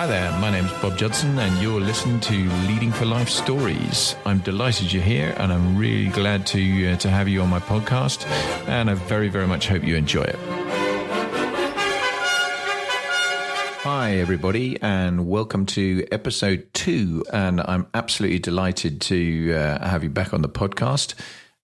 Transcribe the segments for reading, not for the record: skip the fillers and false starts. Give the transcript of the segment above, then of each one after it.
Hi there, my name's Bob Judson and you're listening to Leading for Life Stories. I'm delighted you're here and I'm really glad to have you on my podcast, and I very, very much hope you enjoy it. Hi everybody and welcome to episode 2, and I'm absolutely delighted to have you back on the podcast.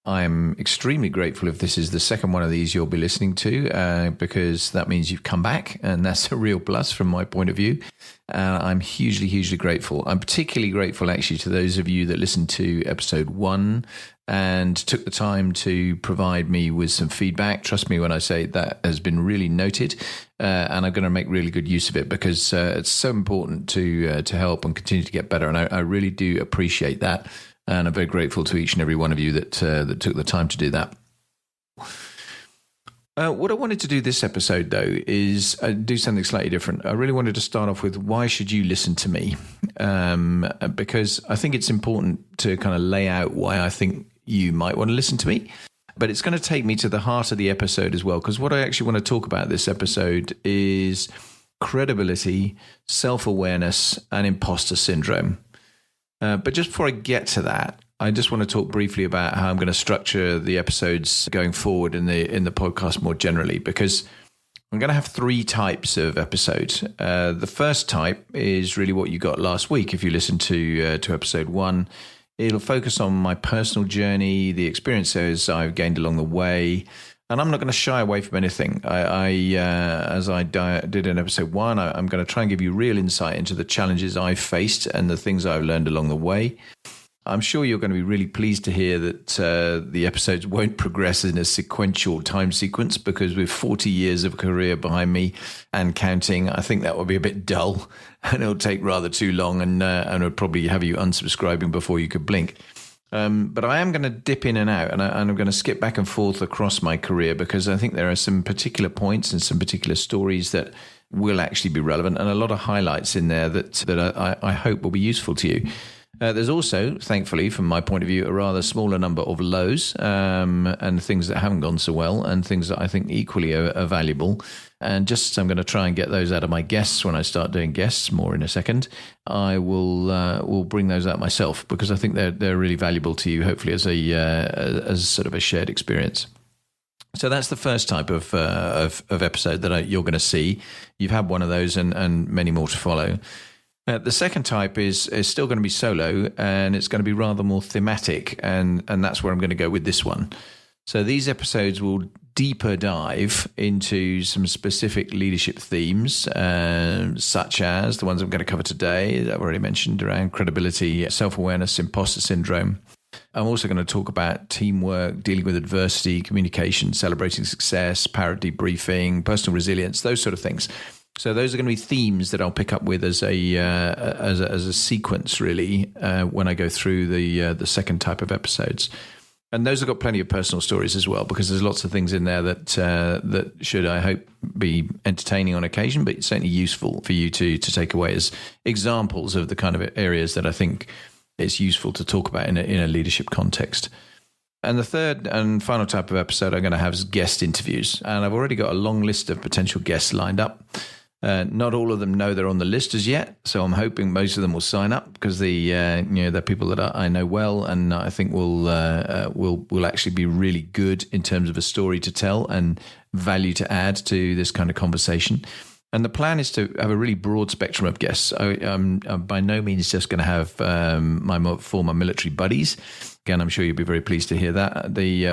I'm extremely grateful if this is the second one of these you'll be listening to, because that means you've come back, and that's a real plus from my point of view. I'm hugely, hugely grateful. I'm particularly grateful actually to those of you that listened to episode 1 and took the time to provide me with some feedback. Trust me when I say that has been really noted, and I'm going to make really good use of it because it's so important to help and continue to get better, and I really do appreciate that. And I'm very grateful to each and every one of you that took the time to do that. What I wanted to do this episode, though, is do something slightly different. I really wanted to start off with why should you listen to me? Because I think it's important to kind of lay out why I think you might want to listen to me. But it's going to take me to the heart of the episode as well, because what I actually want to talk about this episode is credibility, self-awareness, and imposter syndrome. But just before I get to that, I just want to talk briefly about how I'm going to structure the episodes going forward in the podcast more generally, because I'm going to have 3 types of episodes. The first type is really what you got last week. If you listen to episode 1, it'll focus on my personal journey, the experiences I've gained along the way. And I'm not going to shy away from anything. As I did in episode 1, I'm going to try and give you real insight into the challenges I've faced and the things I've learned along the way. I'm sure you're going to be really pleased to hear that the episodes won't progress in a sequential time sequence, because with 40 years of career behind me and counting, I think that would be a bit dull and it'll take rather too long, and it'll probably have you unsubscribing before you could blink. But I am going to dip in and out, and I'm going to skip back and forth across my career, because I think there are some particular points and some particular stories that will actually be relevant, and a lot of highlights in there that I hope will be useful to you. There's also, thankfully, from my point of view, a rather smaller number of lows and things that haven't gone so well, and things that I think equally are valuable. And just I'm going to try and get those out of my guests when I start doing guests more in a second. I will bring those out myself, because I think they're really valuable to you, hopefully as a sort of a shared experience. So that's the first type of episode that you're going to see. You've had one of those, and many more to follow. The second type is still going to be solo, and it's going to be rather more thematic, and that's where I'm going to go with this one. So these episodes will deeper dive into some specific leadership themes, such as the ones I'm going to cover today that I've already mentioned around credibility, self-awareness, imposter syndrome. I'm also going to talk about teamwork, dealing with adversity, communication, celebrating success, power debriefing, personal resilience, those sort of things. So those are going to be themes that I'll pick up with as a sequence, really, when I go through the second type of episodes. And those have got plenty of personal stories as well, because there's lots of things in there that should, I hope, be entertaining on occasion, but certainly useful for you to take away as examples of the kind of areas that I think it's useful to talk about in a leadership context. And the third and final type of episode I'm going to have is guest interviews. And I've already got a long list of potential guests lined up. Not all of them know they're on the list as yet, so I'm hoping most of them will sign up, because they're people that I know well, and I think will actually be really good in terms of a story to tell and value to add to this kind of conversation. And the plan is to have a really broad spectrum of guests. I'm by no means just going to have my former military buddies. Again, I'm sure you'll be very pleased to hear that,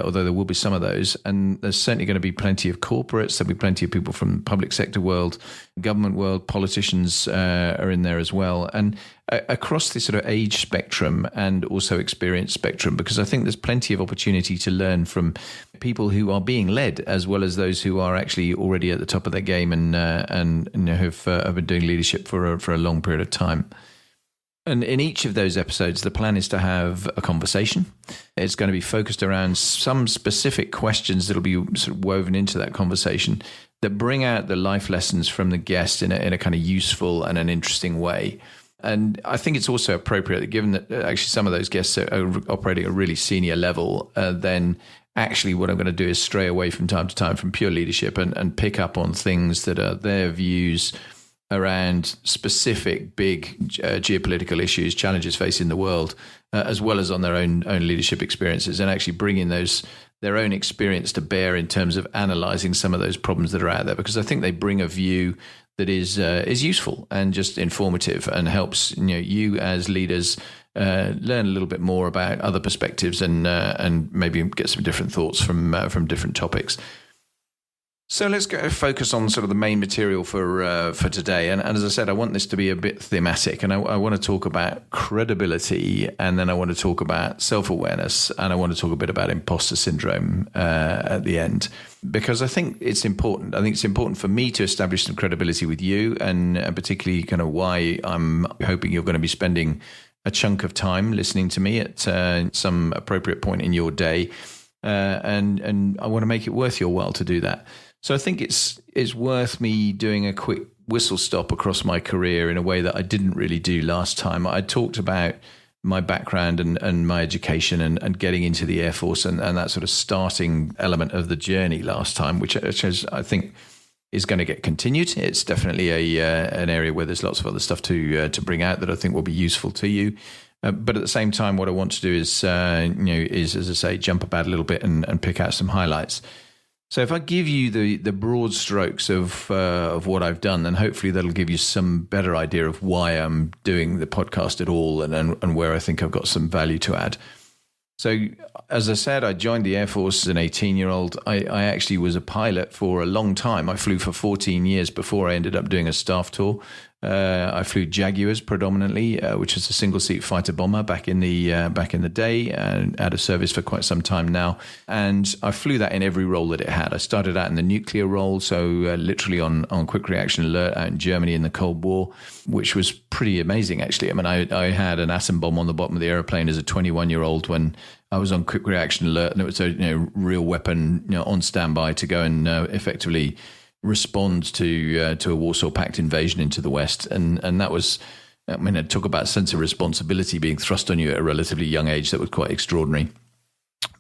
although there will be some of those. And there's certainly going to be plenty of corporates. There'll be plenty of people from the public sector world, government world, politicians are in there as well. And across the sort of age spectrum and also experience spectrum, because I think there's plenty of opportunity to learn from people who are being led, as well as those who are actually already at the top of their game and have been doing leadership for a long period of time. And in each of those episodes, the plan is to have a conversation. It's going to be focused around some specific questions that will be sort of woven into that conversation that bring out the life lessons from the guest in a kind of useful and an interesting way. And I think it's also appropriate that, given that actually some of those guests are operating at a really senior level, then actually what I'm going to do is stray away from time to time from pure leadership and pick up on things that are their views around specific big geopolitical issues, challenges facing the world, as well as on their own leadership experiences, and actually bringing their own experience to bear in terms of analysing some of those problems that are out there. Because I think they bring a view that is useful and just informative and helps you as leaders learn a little bit more about other perspectives and maybe get some different thoughts from different topics. So let's focus on sort of the main material for today. And as I said, I want this to be a bit thematic, and I want to talk about credibility, and then I want to talk about self-awareness, and I want to talk a bit about imposter syndrome at the end, because I think it's important. I think it's important for me to establish some credibility with you, and particularly kind of why I'm hoping you're going to be spending a chunk of time listening to me at some appropriate point in your day, and I want to make it worth your while to do that. So I think it's worth me doing a quick whistle stop across my career in a way that I didn't really do last time. I talked about my background and my education and getting into the Air Force and that sort of starting element of the journey last time, which I think is going to get continued. It's definitely an area where there's lots of other stuff to bring out that I think will be useful to you. But at the same time, what I want to do is, as I say, jump about a little bit and pick out some highlights. So if I give you the broad strokes of what I've done, then hopefully that'll give you some better idea of why I'm doing the podcast at all and where I think I've got some value to add. So as I said, I joined the Air Force as an 18-year-old. I actually was a pilot for a long time. I flew for 14 years before I ended up doing a staff tour. I flew Jaguars predominantly, which is a single-seat fighter bomber back in the day, and out of service for quite some time now. And I flew that in every role that it had. I started out in the nuclear role, so literally on quick reaction alert out in Germany in the Cold War, which was pretty amazing actually. I mean, I had an atom bomb on the bottom of the airplane as a 21-year-old when I was on quick reaction alert, and it was a real weapon on standby to go and effectively respond to a Warsaw Pact invasion into the West. And that was, I mean, it talk about a sense of responsibility being thrust on you at a relatively young age. That was quite extraordinary.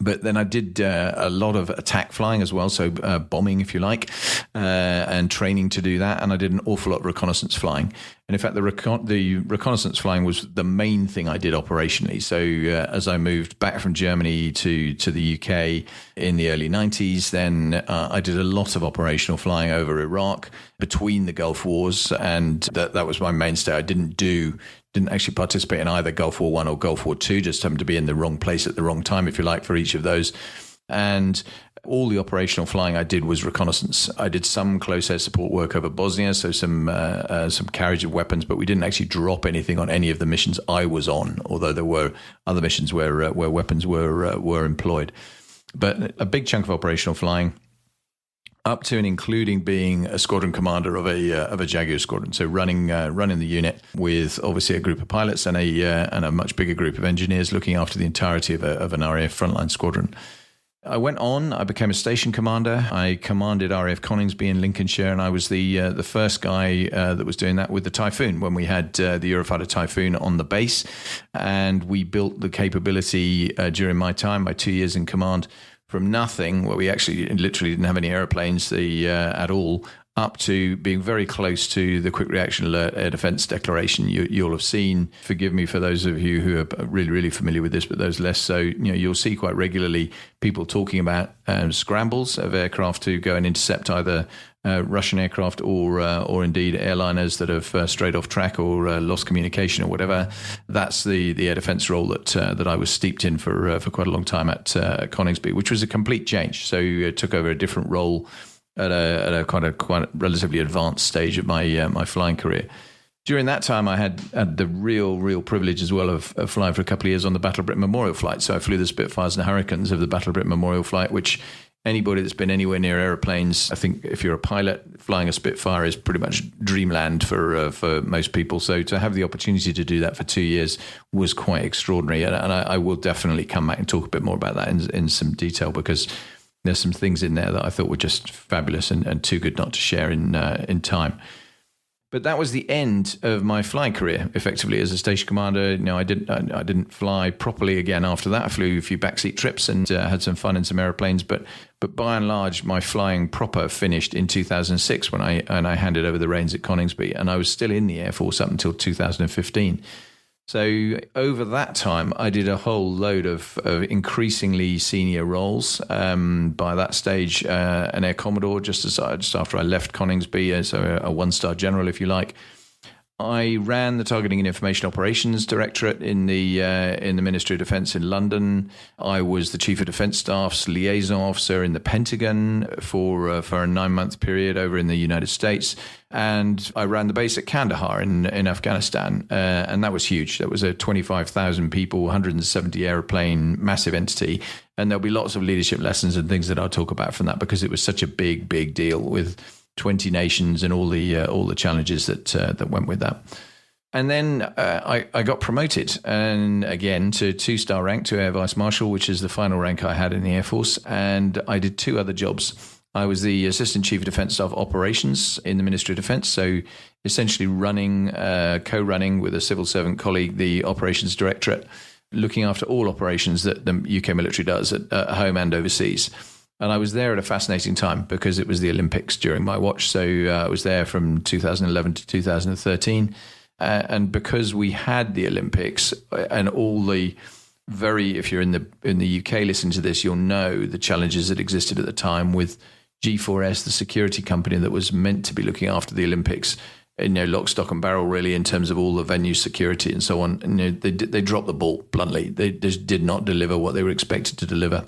But then I did a lot of attack flying as well, so bombing, if you like, and training to do that. And I did an awful lot of reconnaissance flying. And in fact, the reconnaissance flying was the main thing I did operationally. So as I moved back from Germany to the UK in the early 90s, then I did a lot of operational flying over Iraq between the Gulf Wars. And that was my mainstay. I didn't actually participate in either Gulf War I or Gulf War II, just happened to be in the wrong place at the wrong time, if you like, for each of those. And all the operational flying I did was reconnaissance. I did some close air support work over Bosnia, so some carriage of weapons, but we didn't actually drop anything on any of the missions I was on, although there were other missions where weapons were employed. But a big chunk of operational flying, up to and including being a squadron commander of a Jaguar squadron, so running the unit with obviously a group of pilots and a much bigger group of engineers looking after the entirety of an RAF frontline squadron. I became a station commander. I commanded RAF Coningsby in Lincolnshire, and I was the first guy that was doing that with the Typhoon when we had the Eurofighter Typhoon on the base, and we built the capability during my 2 years in command from nothing, where we actually literally didn't have any airplanes at all, up to being very close to the Quick Reaction Alert Air Defence Declaration. You'll have seen, forgive me for those of you who are really, really familiar with this, but those less so, you'll see quite regularly people talking about scrambles of aircraft to go and intercept either Russian aircraft or indeed airliners that have strayed off track or lost communication or whatever. That's the air defence role that I was steeped in for quite a long time at Coningsby, which was a complete change. So I took over a different role at a quite relatively advanced stage of my flying career. During that time, I had the real privilege as well of flying for a couple of years on the Battle of Britain Memorial flight. So I flew the Spitfires and Hurricanes of the Battle of Britain Memorial flight, which anybody that's been anywhere near airplanes, I think if you're a pilot, flying a Spitfire is pretty much dreamland for most people. So to have the opportunity to do that for 2 years was quite extraordinary. And I will definitely come back and talk a bit more about that in some detail, because there's some things in there that I thought were just fabulous and too good not to share in time. But that was the end of my flying career, effectively, as a station commander. I didn't fly properly again after that. I flew a few backseat trips and had some fun in some aeroplanes. But by and large, my flying proper finished in 2006 when I handed over the reins at Coningsby, and I was still in the Air Force up until 2015. So over that time, I did a whole load of increasingly senior roles. By that stage, an Air Commodore, just after I left Coningsby, so a one-star general, if you like. I ran the Targeting and Information Operations Directorate in the Ministry of Defence in London. I was the Chief of Defence Staff's liaison officer in the Pentagon for a 9-month period over in the United States. And I ran the base at Kandahar in Afghanistan. And that was huge. That was a 25,000 people, 170 airplane, massive entity. And there'll be lots of leadership lessons and things that I'll talk about from that, because it was such a big, big deal with 20 nations and all the challenges that went with that. And then I got promoted, and again to 2-star rank, to Air Vice-Marshal, which is the final rank I had in the Air Force. And I did 2 other jobs. I was the Assistant Chief of Defence Staff Operations in the Ministry of Defence, so essentially co-running with a civil servant colleague, the Operations Directorate, looking after all operations that the UK military does at home and overseas. And I was there at a fascinating time because it was the Olympics during my watch. So I was there from 2011 to 2013. And because we had the Olympics and all the if you're in the UK, listen to this, you'll know the challenges that existed at the time with G4S, the security company that was meant to be looking after the Olympics, lock, stock and barrel, really, in terms of all the venue security and so on. And they dropped the ball, bluntly. They just did not deliver what they were expected to deliver.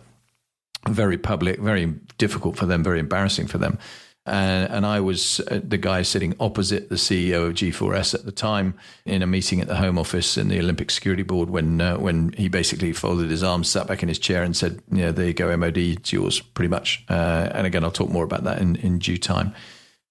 Very public, very difficult for them, very embarrassing for them. And I was the guy sitting opposite the CEO of G4S at the time in a meeting at the Home Office in the Olympic Security Board when he basically folded his arms, sat back in his chair and said, there you go, MOD, it's yours, pretty much. And again, I'll talk more about that in due time.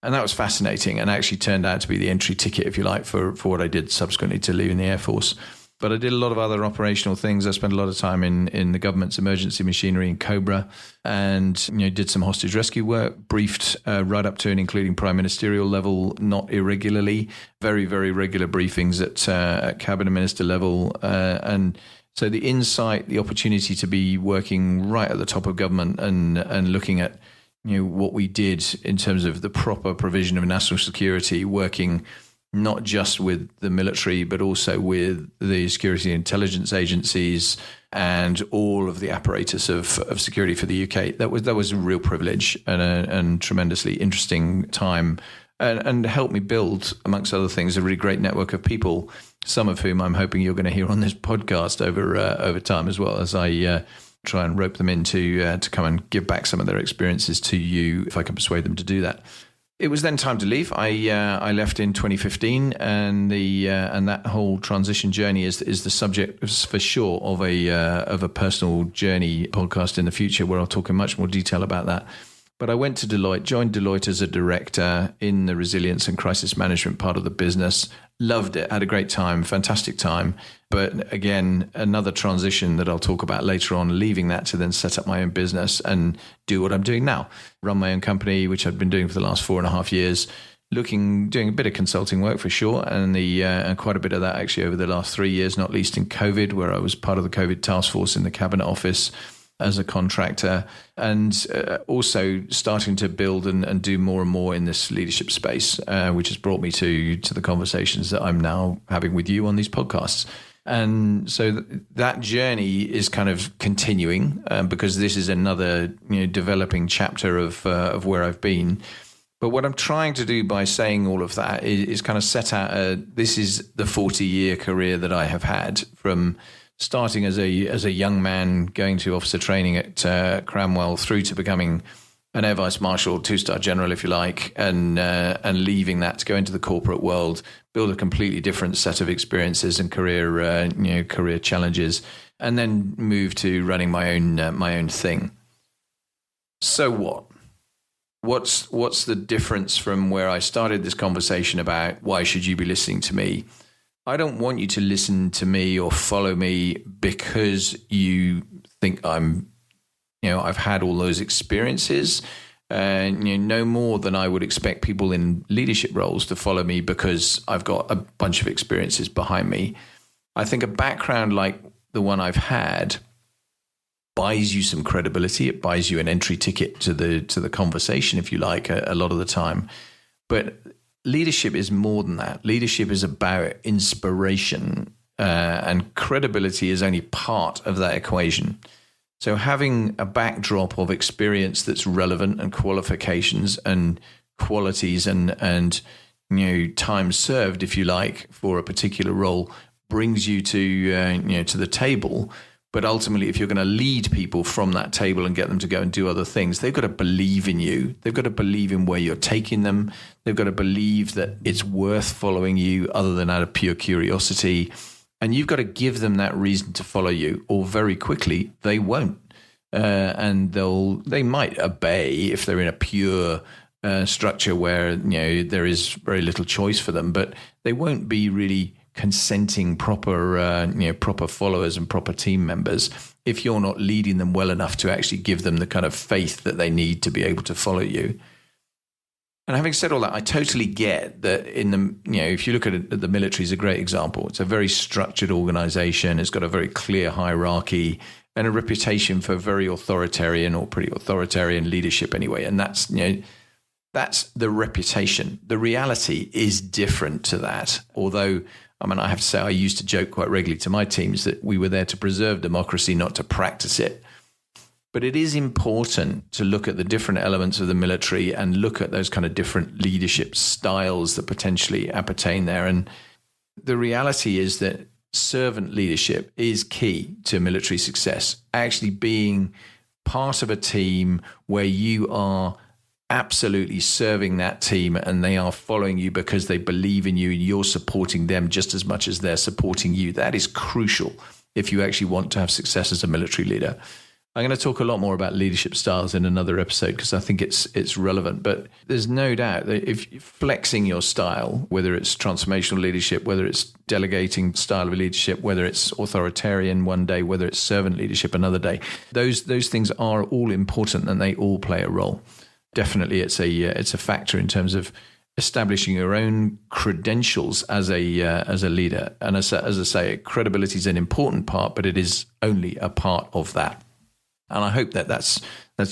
And that was fascinating and actually turned out to be the entry ticket, if you like, for what I did subsequently to leaving the Air Force. But I did a lot of other operational things. I spent a lot of time in the government's emergency machinery in Cobra, and did some hostage rescue work, briefed right up to and including prime ministerial level, not irregularly, very, very regular briefings at cabinet minister level. And so the insight, the opportunity to be working right at the top of government and looking at what we did in terms of the proper provision of national security, working not just with the military, but also with the security intelligence agencies and all of the apparatus of security for the UK. That was a real privilege and tremendously interesting time, and helped me build, amongst other things, a really great network of people, some of whom I'm hoping you're going to hear on this podcast over time, as well as I try and rope them in to come and give back some of their experiences to you, if I can persuade them to do that. It was then time to leave. I left in 2015, and that whole transition journey is the subject for sure of a personal journey podcast in the future, where I'll talk in much more detail about that. But I went to Deloitte, joined Deloitte as a director in the resilience and crisis management part of the business. Loved it, had a great time, fantastic time. But again, another transition that I'll talk about later on, leaving that to then set up my own business and do what I'm doing now. Run my own company, which I've been doing for the last 4.5 years, doing a bit of consulting work for sure, and quite a bit of that actually over the last 3 years, not least in COVID, where I was part of the COVID task force in the Cabinet Office as a contractor, and also starting to build and do more and more in this leadership space, which has brought me to the conversations that I'm now having with you on these podcasts. And so that journey is kind of continuing because this is another developing chapter of where I've been. But what I'm trying to do by saying all of that is kind of set out this is the 40-year career that I have had, from starting as a young man, going to officer training at Cranwell, through to becoming an Air Vice-Marshal, 2-star general, if you like, and leaving that to go into the corporate world, build a completely different set of experiences and career challenges, and then move to running my own thing. So what? What's the difference from where I started this conversation about why should you be listening to me? I don't want you to listen to me or follow me because you think I've had all those experiences and no more than I would expect people in leadership roles to follow me because I've got a bunch of experiences behind me. I think a background like the one I've had buys you some credibility. It buys you an entry ticket to the conversation, if you like, a lot of the time. But leadership is more than that. Leadership is about inspiration, and credibility is only part of that equation. So having a backdrop of experience that's relevant and qualifications and qualities and time served, if you like, for a particular role brings you to the table. But ultimately, if you're going to lead people from that table and get them to go and do other things, they've got to believe in you. They've got to believe in where you're taking them. They've got to believe that it's worth following you other than out of pure curiosity. And you've got to give them that reason to follow you, or very quickly they won't. And they might obey if they're in a pure structure where there is very little choice for them, but they won't be really consenting proper followers and proper team members if you're not leading them well enough to actually give them the kind of faith that they need to be able to follow you. And having said all that, I totally get that if you look at it, the military is a great example. It's a very structured organization. It's got a very clear hierarchy and a reputation for very authoritarian or pretty authoritarian leadership anyway. And that's the reputation. The reality is different to that. Although, I have to say, I used to joke quite regularly to my teams that we were there to preserve democracy, not to practice it. But it is important to look at the different elements of the military and look at those kind of different leadership styles that potentially appertain there. And the reality is that servant leadership is key to military success. Actually being part of a team where you are absolutely serving that team and they are following you because they believe in you and you're supporting them just as much as they're supporting you. That is crucial if you actually want to have success as a military leader. I'm going to talk a lot more about leadership styles in another episode because I think it's relevant. But there's no doubt that if you're flexing your style, whether it's transformational leadership, whether it's delegating style of leadership, whether it's authoritarian one day, whether it's servant leadership another day, those things are all important and they all play a role. Definitely, it's a factor in terms of establishing your own credentials as a leader. And as I say, credibility is an important part, but it is only a part of that. And I hope that that's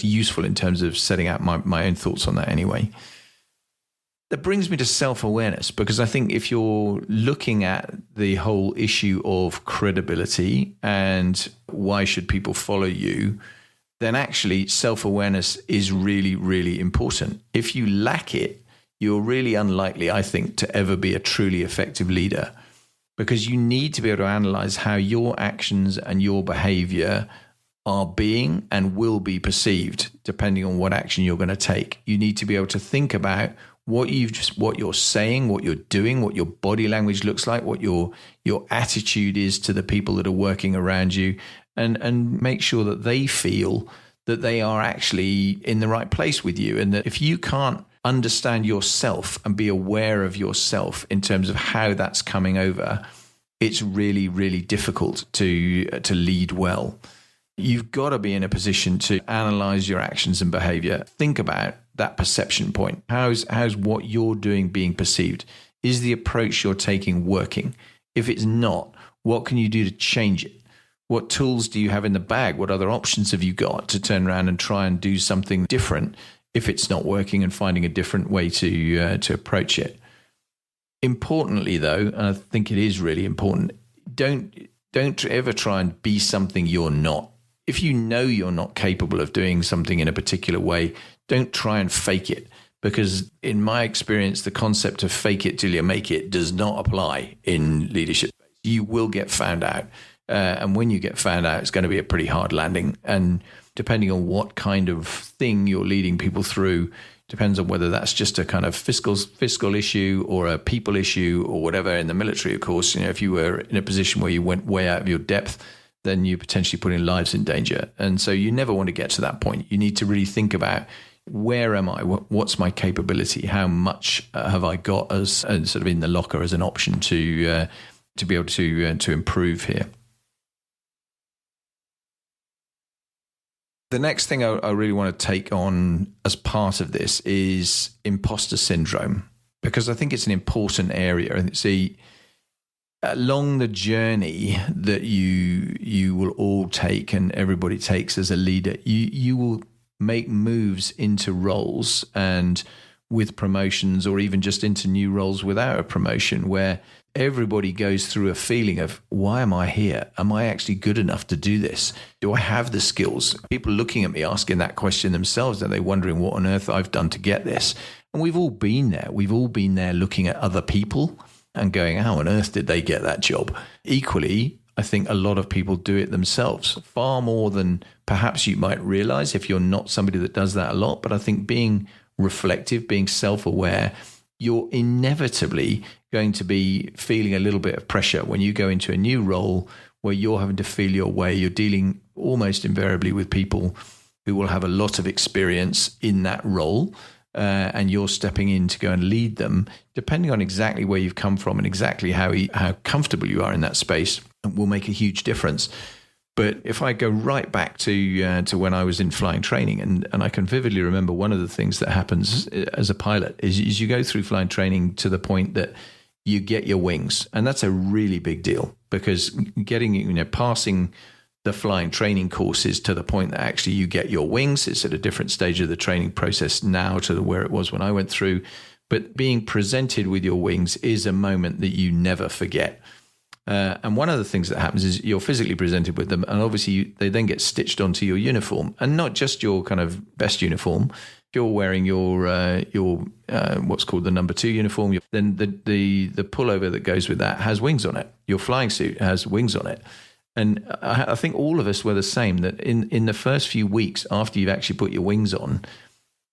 useful in terms of setting out my own thoughts on that anyway. That brings me to self-awareness, because I think if you're looking at the whole issue of credibility and why should people follow you, then actually self-awareness is really, really important. If you lack it, you're really unlikely, I think, to ever be a truly effective leader, because you need to be able to analyze how your actions and your behavior are being and will be perceived depending on what action you're going to take. You need to be able to think about what you're saying, what you're doing, what your body language looks like, what your attitude is to the people that are working around you, and make sure that they feel that they are actually in the right place with you. And that if you can't understand yourself and be aware of yourself in terms of how that's coming over, it's really, really difficult to lead well. You've got to be in a position to analyze your actions and behavior. Think about that perception point. How's what you're doing being perceived? Is the approach you're taking working? If it's not, what can you do to change it? What tools do you have in the bag? What other options have you got to turn around and try and do something different if it's not working, and finding a different way to approach it? Importantly, though, and I think it is really important, don't ever try and be something you're not. If you know you're not capable of doing something in a particular way, don't try and fake it, because in my experience, the concept of fake it till you make it does not apply in leadership. You will get found out. And when you get found out, it's going to be a pretty hard landing. And depending on what kind of thing you're leading people through, depends on whether that's just a kind of fiscal issue or a people issue or whatever. In the military, of course, if you were in a position where you went way out of your depth, then you're potentially putting lives in danger. And so you never want to get to that point. You need to really think about, where am I? What's my capability? How much have I got as sort of in the locker as an option to be able to improve here? The next thing I really want to take on as part of this is imposter syndrome, because I think it's an important area. And see, along the journey that you will all take and everybody takes as a leader, you will make moves into roles and with promotions, or even just into new roles without a promotion, where everybody goes through a feeling of, why am I here? Am I actually good enough to do this? Do I have the skills? People looking at me asking that question themselves, are they wondering what on earth I've done to get this? And we've all been there. We've all been there looking at other people and going, how on earth did they get that job? Equally, I think a lot of people do it themselves, far more than perhaps you might realize if you're not somebody that does that a lot. But I think being reflective, being self-aware, you're inevitably going to be feeling a little bit of pressure when you go into a new role where you're having to feel your way. You're dealing almost invariably with people who will have a lot of experience in that role, and you're stepping in to go and lead them, depending on exactly where you've come from and exactly how comfortable you are in that space, will make a huge difference. But if I go right back to when I was in flying training, and I can vividly remember one of the things that happens as a pilot is you go through flying training to the point that you get your wings. And that's a really big deal, because passing the flying training courses to the point that actually you get your wings, it's at a different stage of the training process now to where it was when I went through. But being presented with your wings is a moment that you never forget. And one of the things that happens is you're physically presented with them, and obviously they then get stitched onto your uniform, and not just your kind of best uniform. If you're wearing your what's called the number 2 uniform, then the pullover that goes with that has wings on it. Your flying suit has wings on it. And I think all of us were the same, that in the first few weeks after you've actually put your wings on,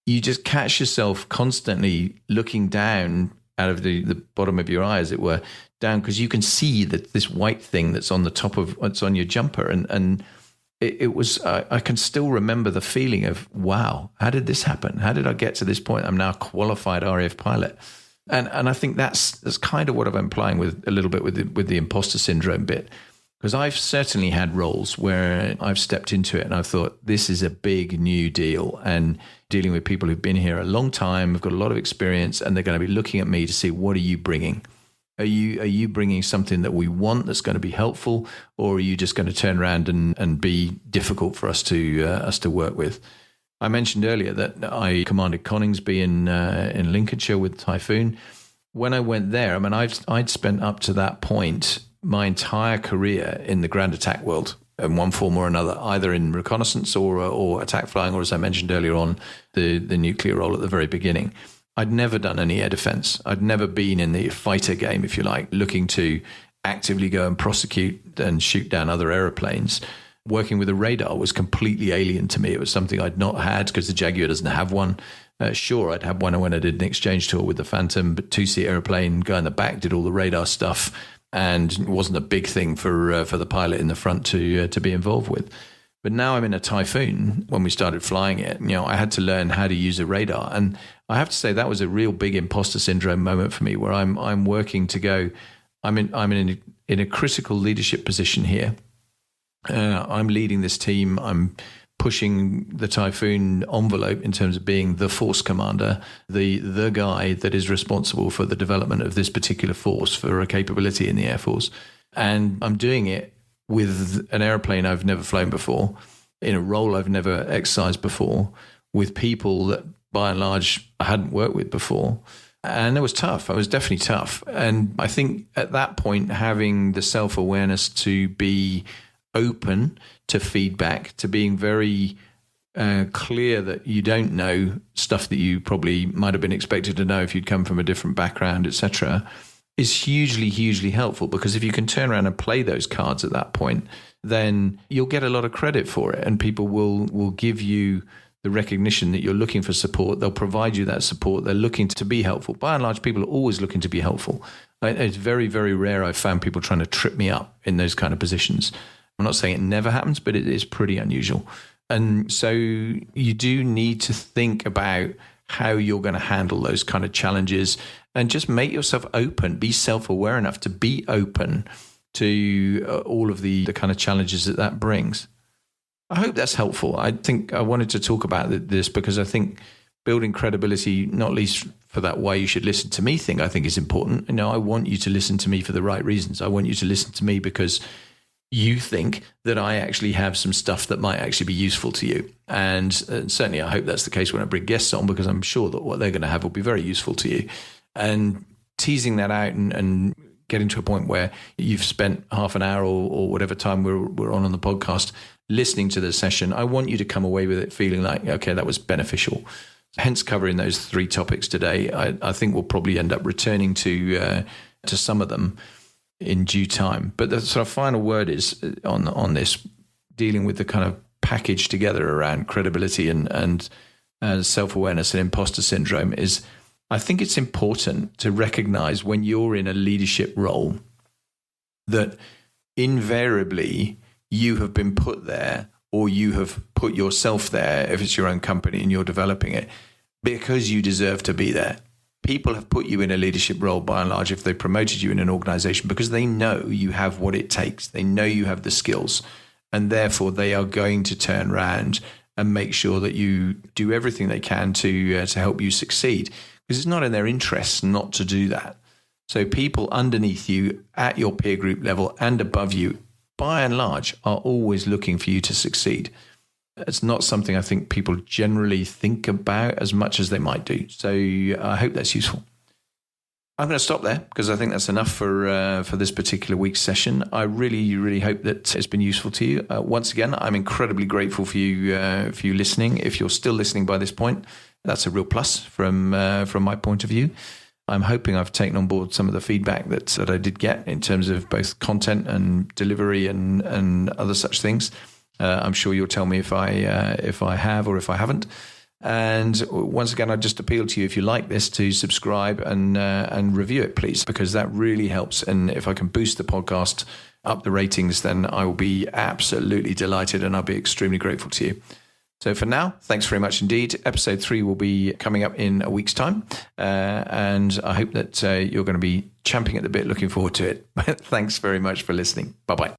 you just catch yourself constantly looking down out of the bottom of your eye, as it were, down, because you can see that this white thing that's on the top of what's on your jumper. And it was, I can still remember the feeling of, wow, how did this happen? How did I get to this point? I'm now a qualified RAF pilot. And I think that's kind of what I'm implying with a little bit with the imposter syndrome bit. Because I've certainly had roles where I've stepped into it and I've thought, this is a big new deal, and dealing with people who've been here a long time, have got a lot of experience, and they're going to be looking at me to see, what are you bringing? Are you bringing something that we want that's going to be helpful, or are you just going to turn around and be difficult for us to work with? I mentioned earlier that I commanded Coningsby in Lincolnshire with Typhoon. When I went there, I mean, I'd spent up to that point my entire career in the ground attack world in one form or another, either in reconnaissance or attack flying, or as I mentioned earlier on, the nuclear role at the very beginning. I'd never done any air defense. I'd never been in the fighter game, if you like, looking to actively go and prosecute and shoot down other aeroplanes. Working with a radar was completely alien to me. It was something I'd not had because the Jaguar doesn't have one. Sure, I'd had one when I did an exchange tour with the Phantom, but 2-seat airplane, guy in the back did all the radar stuff, and it wasn't a big thing for the pilot in the front to be involved with. But now I'm in a Typhoon. When we started flying it, I had to learn how to use a radar, and I have to say that was a real big imposter syndrome moment for me, where I'm working to go. I'm in a critical leadership position here. I'm leading this team. I'm pushing the Typhoon envelope in terms of being the force commander, the guy that is responsible for the development of this particular force, for a capability in the Air Force. And I'm doing it with an airplane I've never flown before, in a role I've never exercised before, with people that by and large I hadn't worked with before. And it was tough. It was definitely tough. And I think at that point, having the self-awareness to be open to feedback, to being very clear that you don't know stuff that you probably might have been expected to know if you'd come from a different background, etc., is hugely, hugely helpful. Because if you can turn around and play those cards at that point, then you'll get a lot of credit for it, and people will give you the recognition that you're looking for support. They'll provide you that support. They're looking to be helpful. By and large, people are always looking to be helpful. It's very, very rare I've found people trying to trip me up in those kind of positions. I'm not saying it never happens, but it is pretty unusual. And so you do need to think about how you're going to handle those kind of challenges, and just make yourself open, be self-aware enough to be open to all of the kind of challenges that brings. I hope that's helpful. I think I wanted to talk about this because I think building credibility, not least for that why you should listen to me thing, I think is important. I want you to listen to me for the right reasons. I want you to listen to me because you think that I actually have some stuff that might actually be useful to you. And certainly I hope that's the case when I bring guests on, because I'm sure that what they're going to have will be very useful to you. And teasing that out and getting to a point where you've spent half an hour or whatever time we're on the podcast listening to the session, I want you to come away with it feeling like, okay, that was beneficial. Hence covering those 3 topics today. I think we'll probably end up returning to some of them in due time. But the sort of final word is on this, dealing with the kind of package together around credibility and self-awareness and imposter syndrome is, I think it's important to recognize when you're in a leadership role that invariably you have been put there, or you have put yourself there, if it's your own company and you're developing it, because you deserve to be there. People have put you in a leadership role by and large, if they promoted you in an organization, because they know you have what it takes. They know you have the skills, and therefore they are going to turn around and make sure that you do everything they can to help you succeed, because it's not in their interests not to do that. So people underneath you, at your peer group level and above you, by and large, are always looking for you to succeed. It's not something I think people generally think about as much as they might do. So I hope that's useful. I'm going to stop there because I think that's enough for this particular week's session. I really, really hope that it's been useful to you. Once again, I'm incredibly grateful for you listening. If you're still listening by this point, that's a real plus from my point of view. I'm hoping I've taken on board some of the feedback that I did get in terms of both content and delivery and other such things. I'm sure you'll tell me if I have or if I haven't. And once again, I just appeal to you, if you like this, to subscribe and review it, please, because that really helps. And if I can boost the podcast up the ratings, then I will be absolutely delighted, and I'll be extremely grateful to you. So for now, thanks very much indeed. Episode 3 will be coming up in a week's time. And I hope that you're going to be champing at the bit, looking forward to it. Thanks very much for listening. Bye-bye.